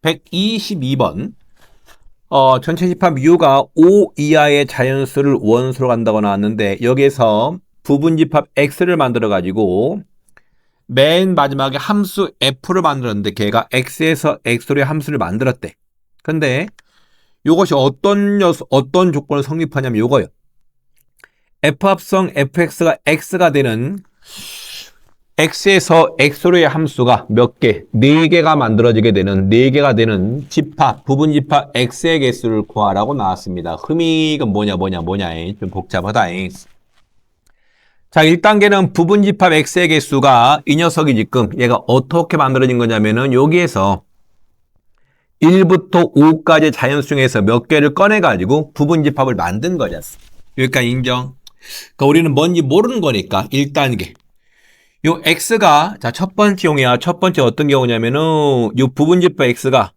122번. 전체 집합 U가 5 이하의 자연수를 원수로 간다고 나왔는데 여기에서 부분 집합 X를 만들어가지고 맨 마지막에 함수 F를 만들었는데 걔가 X에서 X로의 함수를 만들었대. 근데 이것이 어떤 조건을 성립하냐면 요거요. F 합성 fx가 x가 되는 x에서 x로의 함수가 몇 개? 4개가 만들어지게 되는 4개가 되는 집합, 부분 집합 x의 개수를 구하라고 나왔습니다. 흠이가 뭐냐 좀 복잡하다. 자, 1단계는 부분 집합 x의 개수가 이 녀석이 지금 얘가 어떻게 만들어진 거냐면은 여기에서 1부터 5까지 자연수 중에서 몇 개를 꺼내가지고 부분 집합을 만든 거잖아. 여기까지 인정. 그러니까 우리는 뭔지 모르는 거니까 1단계. 요 x가 자, 첫 번째 용이야. 첫 번째 어떤 경우냐면은 요 부분 집합 x가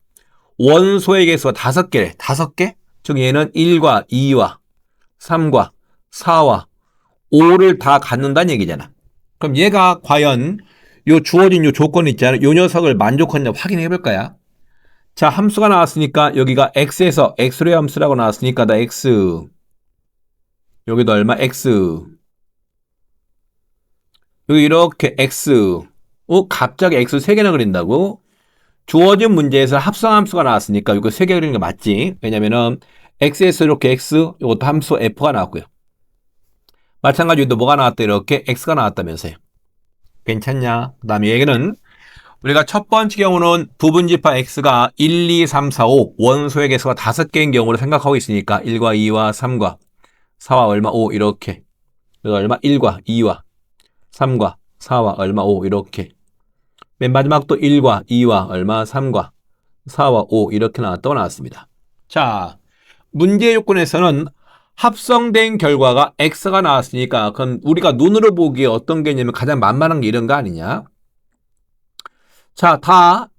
원소의 개수가 5개. 5개? 즉 얘는 1과 2와 3과 4와 5를 다 갖는다는 얘기잖아. 그럼 얘가 과연 요 주어진 요 조건 있잖아. 요 녀석을 만족하냐 확인해 볼 거야. 자, 함수가 나왔으니까 여기가 x에서 x로의 함수라고 나왔으니까 나 x 여기도 얼마? x 여기 이렇게 x 갑자기 x 3개나 그린다고? 주어진 문제에서 합성함수가 나왔으니까 이거 3개 그리는 게 맞지? 왜냐면은 x에서 이렇게 x 이것도 함수 f가 나왔고요. 마찬가지로 또 뭐가 나왔다? 이렇게 x가 나왔다면서요. 괜찮냐? 그 다음에 얘기는 우리가 첫 번째 경우는 부분 집합 x가 1, 2, 3, 4, 5 원소의 개수가 5개인 경우로 생각하고 있으니까 1과 2와 3과 4와 얼마? 5 이렇게. 그래서 얼마? 1과 2와 3과 4와 얼마? 5 이렇게. 맨 마지막 또 1과 2와 얼마? 3과 4와 5 이렇게 나왔습니다. 자, 문제 요건에서는 합성된 결과가 x가 나왔으니까 그럼 우리가 눈으로 보기에 어떤 개념이 가장 만만한 게 이런 거 아니냐? 자, 다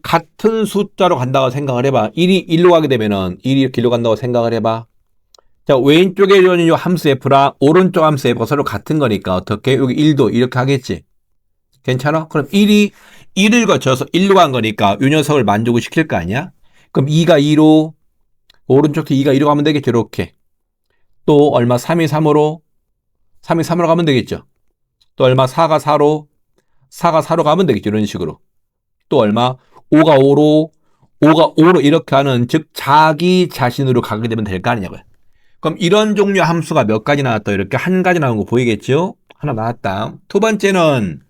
같은 숫자로 간다고 생각을 해봐. 1이 1로 가게 되면은 1이 이렇게 1로 간다고 생각을 해봐. 자, 왼쪽에 있는 이 함수 f랑 오른쪽 함수 f가 서로 같은 거니까 어떻게? 여기 1도 이렇게 하겠지. 괜찮아? 그럼 1이 1을 거쳐서 1로 간 거니까 이 녀석을 만족을 시킬 거 아니야? 그럼 2가 2로 오른쪽도 2가 2로 가면 되겠죠. 이렇게. 또 얼마? 3이 3으로 3이 3으로 가면 되겠죠. 또 얼마? 4가 4로 4가 4로 가면 되겠죠. 이런 식으로. 또 얼마? 5가 5로 5가 5로 이렇게 하는 즉 자기 자신으로 가게 되면 될 거 아니냐고요. 그럼 이런 종류 함수가 몇 가지 나왔다? 이렇게 한 가지 나온 거 보이겠죠? 하나 나왔다. 두 번째는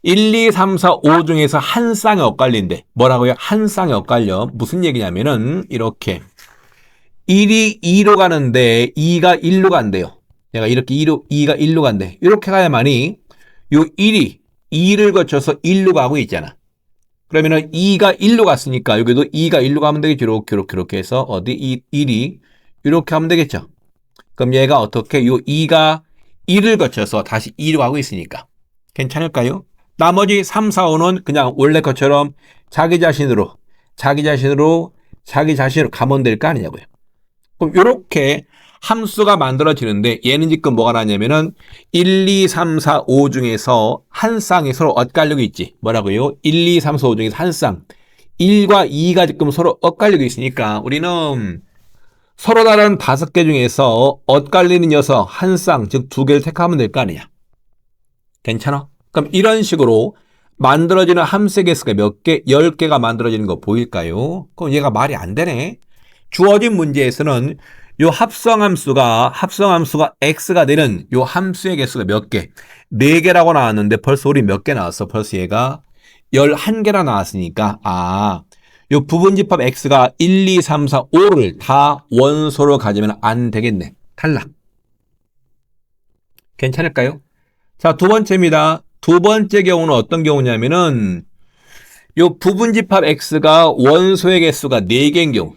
1, 2, 3, 4, 5 중에서 한 쌍에 엇갈린대. 뭐라고요? 한 쌍에 엇갈려. 무슨 얘기냐면은 이렇게 1이 2로 가는데 2가 1로 간대요. 얘가 이렇게 2가 1로 간대. 이렇게 가야만이 요 1이 2를 거쳐서 1로 가고 있잖아. 그러면은 2가 1로 갔으니까 여기도 2가 1로 가면 되겠죠. 이렇게 해서 어디 1이 이렇게 하면 되겠죠. 그럼 얘가 어떻게 요 2가 1을 거쳐서 다시 2로 가고 있으니까 괜찮을까요? 나머지 3, 4, 5는 그냥 원래 것처럼 자기 자신으로 가면 될 거 아니냐고요. 그럼 이렇게 함수가 만들어지는데 얘는 지금 뭐가 나냐면은 1, 2, 3, 4, 5 중에서 한 쌍이 서로 엇갈리고 있지. 뭐라고요? 1, 2, 3, 4, 5 중에서 한 쌍. 1과 2가 지금 서로 엇갈리고 있으니까 우리는 서로 다른 5개 중에서 엇갈리는 녀석 한 쌍, 즉 2개를 택하면 될 거 아니냐. 괜찮아? 그럼 이런 식으로 만들어지는 함수의 개수가 몇 개? 10개가 만들어지는 거 보일까요? 그럼 얘가 말이 안 되네. 주어진 문제에서는 요 합성함수가 x가 되는 요 함수의 개수가 몇 개? 4개라고 나왔는데 벌써 우리 몇 개 나왔어? 벌써 얘가 11개나 나왔으니까 요 부분집합 x가 1, 2, 3, 4, 5를 다 원소로 가지면 안 되겠네. 탈락. 괜찮을까요? 자, 두 번째입니다. 두 번째 경우는 어떤 경우냐면은 요 부분집합 x가 원소의 개수가 4개인 경우.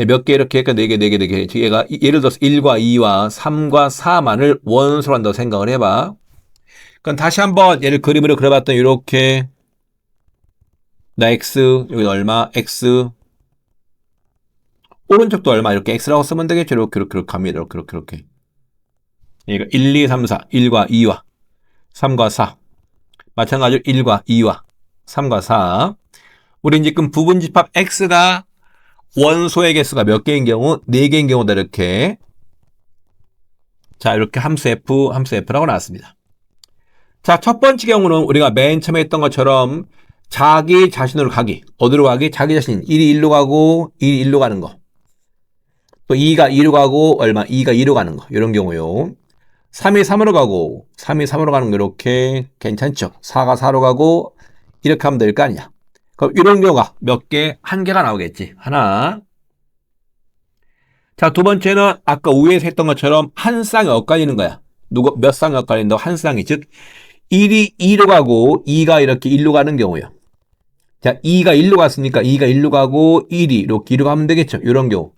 몇 개 이렇게 할까? 4개. 얘가 예를 들어서 1과 2와 3과 4만을 원소로 한다고 생각을 해봐. 그럼 다시 한번 얘를 그림으로 그려봤더니 이렇게 나 x 여기 얼마? x 오른쪽도 얼마? 이렇게 x라고 쓰면 되겠죠. 이렇게 갑니다. 이렇게. 얘가 1, 2, 3, 4 1과 2와 3과 4 마찬가지로 1과 2와 3과 4 우리 지금 부분집합 x가 원소의 개수가 몇 개인 경우? 4개인 경우다, 이렇게. 자, 이렇게 함수 F라고 나왔습니다. 자, 첫 번째 경우는 우리가 맨 처음에 했던 것처럼 자기 자신으로 가기. 어디로 가기? 자기 자신. 1이 1로 가고, 1이 1로 가는 거. 또 2가 2로 가고, 2가 2로 가는 거. 이런 경우요. 3이 3으로 가고, 3이 3으로 가는 거, 이렇게 괜찮죠? 4가 4로 가고, 이렇게 하면 될 거 아니야. 그럼 이런 경우가 몇 개? 한 개가 나오겠지. 하나. 자, 두 번째는 아까 위에서 했던 것처럼 한 쌍이 엇갈리는 거야. 몇 쌍이 엇갈린다고? 한 쌍이. 즉, 1이 2로 가고 2가 이렇게 1로 가는 경우요. 자, 2가 1로 갔으니까 2가 1로 가고 1이 이렇게 2로 가면 되겠죠. 이런 경우.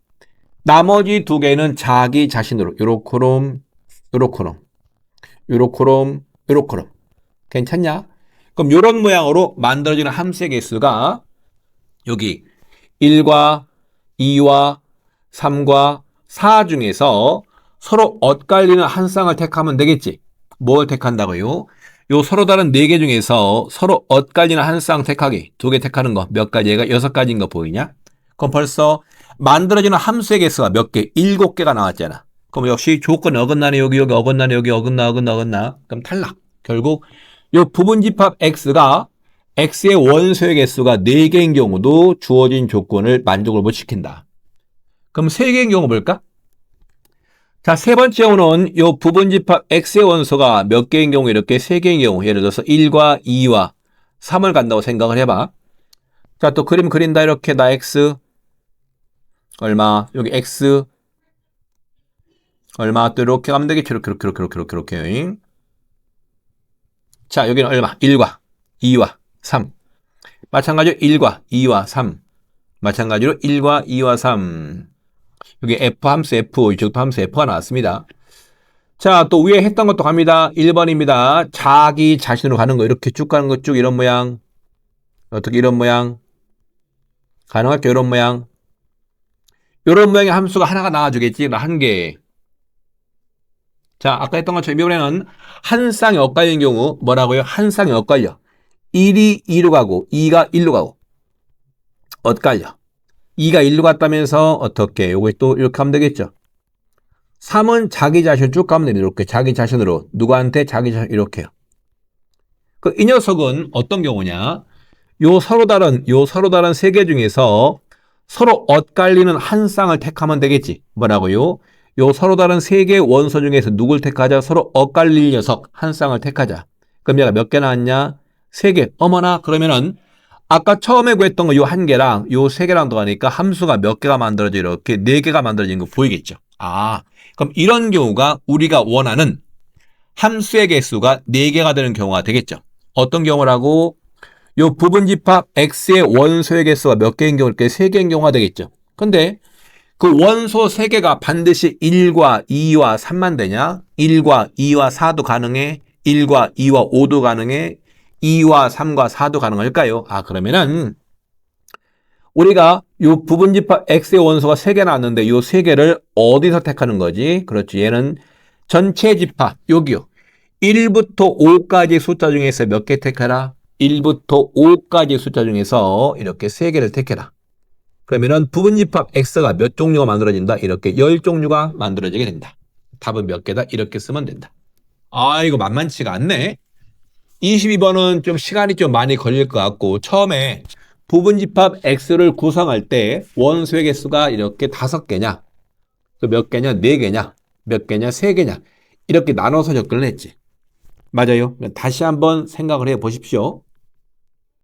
나머지 두 개는 자기 자신으로 요렇코롬, 요렇코롬, 요렇코롬, 요렇코롬. 괜찮냐? 그럼 이런 모양으로 만들어지는 함수의 개수가 여기 1과 2와 3과 4 중에서 서로 엇갈리는 한 쌍을 택하면 되겠지. 뭘 택한다고요? 요 서로 다른 4개 중에서 서로 엇갈리는 한 쌍 택하기. 2개 택하는 거 몇 가지? 얘가 6가지인 거 보이냐? 그럼 벌써 만들어지는 함수의 개수가 몇 개? 7개가 나왔잖아. 그럼 역시 조건이 어긋나네. 여기 어긋나네. 여기 어긋나. 그럼 탈락. 결국 요 부분집합 x가 x의 원소의 개수가 4개인 경우도 주어진 조건을 만족을 못 시킨다. 그럼 3개인 경우 볼까? 자, 세 번째 경우는 요 부분집합 x의 원소가 몇 개인 경우? 이렇게 3개인 경우. 예를 들어서 1과 2와 3을 간다고 생각을 해봐. 자, 또 그림 그린다. 이렇게 나 x 얼마, 여기 x 얼마, 또 이렇게 가면 되겠죠. 이렇게. 자, 여기는 얼마? 1과 2와 3. 마찬가지로 1과 2와 3. 마찬가지로 1과 2와 3. 여기 F 함수 F, 이쪽도 함수 F가 나왔습니다. 자, 또 위에 했던 것도 갑니다. 1번입니다. 자기 자신으로 가는 거, 이렇게 쭉 가는 거 쭉 이런 모양. 어떻게 이런 모양? 가능할게, 이런 모양. 이런 모양의 함수가 하나가 나와주겠지. 한 개. 자, 아까 했던 것처럼 이번에는 한 쌍이 엇갈리는 경우 뭐라고요? 한 쌍이 엇갈려. 1이 2로 가고 2가 1로 가고 엇갈려. 2가 1로 갔다면서 어떻게? 요거 또 이렇게 하면 되겠죠. 3은 자기 자신 쭉 가면 됩니다. 이렇게 자기 자신으로. 누구한테? 자기 자신 이렇게요. 이 녀석은 어떤 경우냐? 요 서로 다른 3개 중에서 서로 엇갈리는 한 쌍을 택하면 되겠지. 뭐라고요? 요 서로 다른 3개 원소 중에서 누굴 택하자? 서로 엇갈릴 녀석 한 쌍을 택하자. 그럼 얘가 몇 개 나왔냐? 3개. 어머나, 그러면은 아까 처음에 구했던 거 요 한 개랑 요 3개랑 더하니까 함수가 몇 개가 만들어져? 이렇게 4개가 만들어진 거 보이겠죠? 아, 그럼 이런 경우가 우리가 원하는 함수의 개수가 4개가 되는 경우가 되겠죠. 어떤 경우라고? 요 부분집합 x의 원소의 개수가 몇 개인 경우? 이렇게 3개인 경우가 되겠죠. 근데 그 원소 3개가 반드시 1과 2와 3만 되냐? 1과 2와 4도 가능해? 1과 2와 5도 가능해? 2와 3과 4도 가능할까요? 아, 그러면은 우리가 요 부분집합 x의 원소가 3개 나왔는데 요 3개를 어디서 택하는 거지? 그렇지. 얘는 전체 집합, 여기요. 1부터 5까지 숫자 중에서 몇 개 택해라? 1부터 5까지 숫자 중에서 이렇게 3개를 택해라. 그러면은 부분집합 x가 몇 종류가 만들어진다? 이렇게 10종류가 만들어지게 된다. 답은 몇 개다? 이렇게 쓰면 된다. 아, 이거 만만치가 않네. 22번은 좀 시간이 좀 많이 걸릴 것 같고, 처음에 부분집합 x를 구성할 때 원소의 개수가 이렇게 5개냐, 또 몇 개냐, 4개냐, 몇 개냐, 3개냐, 이렇게 나눠서 접근을 했지. 맞아요. 다시 한번 생각을 해 보십시오.